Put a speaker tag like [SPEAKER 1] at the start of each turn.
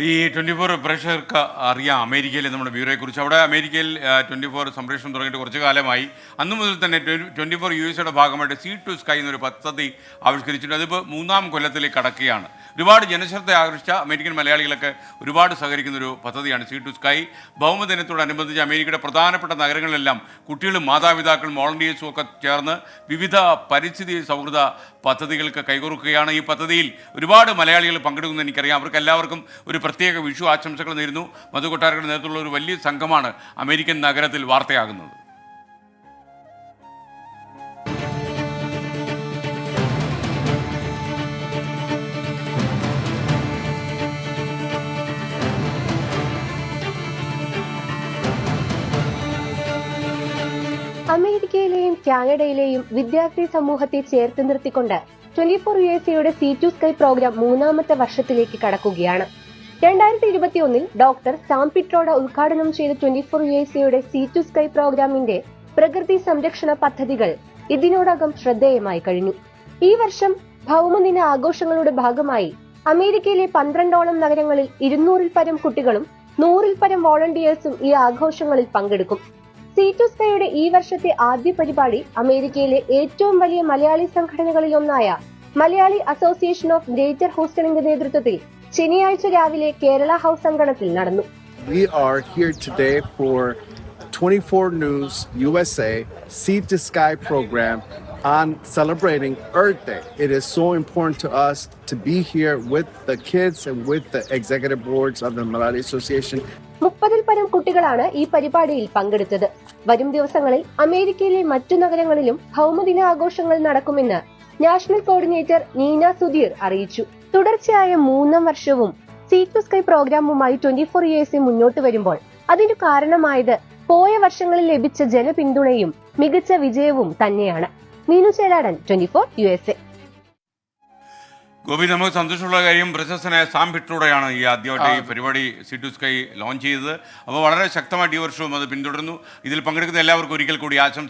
[SPEAKER 1] ഈ 24 പ്രേക്ഷകർക്ക് അറിയാം അമേരിക്കയിലെ നമ്മുടെ ബ്യൂറോയെക്കുറിച്ച്. അവിടെ അമേരിക്കയിൽ 24 സംപ്രേഷണം തുടങ്ങിയിട്ട് കുറച്ച് കാലമായി. അന്നു മുതൽ തന്നെ 24 USA ഭാഗമായിട്ട് സീ ടു സ്കൈ എന്നൊരു പദ്ധതി ആവിഷ്കരിച്ചിട്ടുണ്ട്. അതിപ്പോൾ മൂന്നാം കൊല്ലത്തിലേക്ക് കടക്കുകയാണ്. ഒരുപാട് ജനശ്രദ്ധ ആകർഷിച്ച അമേരിക്കൻ മലയാളികളൊക്കെ ഒരുപാട് സഹകരിക്കുന്നൊരു പദ്ധതിയാണ് സീ ടു സ്കൈ. ഭൗമദിനത്തോടനുബന്ധിച്ച് അമേരിക്കയുടെ പ്രധാനപ്പെട്ട നഗരങ്ങളിലെല്ലാം കുട്ടികളും മാതാപിതാക്കളും വോളണ്ടിയേഴ്സും ഒക്കെ ചേർന്ന് വിവിധ പരിസ്ഥിതി സൗഹൃദ പദ്ധതികൾക്ക് കൈകോർക്കുകയാണ്. ഈ പദ്ധതിയിൽ ഒരുപാട് മലയാളികൾ പങ്കെടുക്കുന്നത് എനിക്കറിയാം. അവർക്ക് എല്ലാവർക്കും ഒരു പ്രത്യേക വിഷു ആശംസകൾ നേരുന്നു. മധു കൊട്ടാരയുടെ നേതൃത്വമുള്ള ഒരു വലിയ സംഘമാണ് അമേരിക്കൻ നഗരത്തിൽ വാർത്തയാകുന്നത്.
[SPEAKER 2] അമേരിക്കയിലെയും കാനഡയിലെയും വിദ്യാർത്ഥി സമൂഹത്തെ ചേർത്ത് നിർത്തിക്കൊണ്ട് 24 USA sea to sky programme മൂന്നാമത്തെ വർഷത്തിലേക്ക് കടക്കുകയാണ്. 2021 ഡോക്ടർ സാം പിട്രോഡ ഉദ്ഘാടനം ചെയ്ത 24 USA സീ ടു സ്കൈ പ്രോഗ്രാമിന്റെ പ്രകൃതി സംരക്ഷണ പദ്ധതികൾ ഇതിനോടകം ശ്രദ്ധേയമായി കഴിഞ്ഞു. ഈ വർഷം ഭൗമദിന ആഘോഷങ്ങളുടെ ഭാഗമായി അമേരിക്കയിലെ 12ഓളം നഗരങ്ങളിൽ 200-ൽ പരം കുട്ടികളും 100-ൽ പരം വോളണ്ടിയേഴ്സും ഈ ആഘോഷങ്ങളിൽ പങ്കെടുക്കും. സീ ടു സ്കൈയുടെ ഈ വർഷത്തെ ആദ്യ പരിപാടി അമേരിക്കയിലെ ഏറ്റവും വലിയ മലയാളി സംഘടനകളിലൊന്നായ മലയാളി അസോസിയേഷൻ ഓഫ് ഗ്രേറ്റർ ഹൂസ്റ്റണിന്റെ നേതൃത്വത്തിൽ ശനിയാഴ്ച രാവിലെ കേരള ഹൗസ് അങ്കണത്തിൽ നടന്നു.
[SPEAKER 3] We are here today for 24 News USA Sea to Sky program on celebrating Earth Day. It is so important to us to be here with the kids and with the executive boards of the Malayali Association.
[SPEAKER 2] 30-ൽ പരം കുട്ടികളാണ് ഈ പരിപാടിയിൽ പങ്കെടുത്തത്. വരും ദിവസങ്ങളിൽ അമേരിക്കയിലെ മറ്റു നഗരങ്ങളിലും ഭൗമദിന ആഘോഷങ്ങൾ നടക്കുമെന്ന് നാഷണൽ കോർഡിനേറ്റർ നീന സുധീർ അറിയിച്ചു. തുടർച്ചയായ മൂന്നാം വർഷവും സീ ടു സ്കൈ പ്രോഗ്രാമുമായി 24 USA മുന്നോട്ട് വരുമ്പോൾ അതിനു കാരണമായത് പോയ വർഷങ്ങളിൽ ലഭിച്ച ജനപിന്തുണയും മികച്ച വിജയവും തന്നെയാണ്. മീനു ചേലാടൻ, 24 USA.
[SPEAKER 1] ഗോപി, നമുക്ക് സന്തോഷമുള്ള കാര്യം പ്രശസ്തനായ സാം പിട്രോഡയാണ് ഈ ആദ്യമായിട്ട് ഈ പരിപാടി സീ ടു സ്കൈ ലോഞ്ച് ചെയ്തത്. അപ്പോൾ വളരെ ശക്തമായിട്ട് ഈ വർഷവും അത് പിന്തുടരുന്നു. ഇതിൽ പങ്കെടുക്കുന്ന എല്ലാവർക്കും ഒരിക്കൽ കൂടി ആശംസ.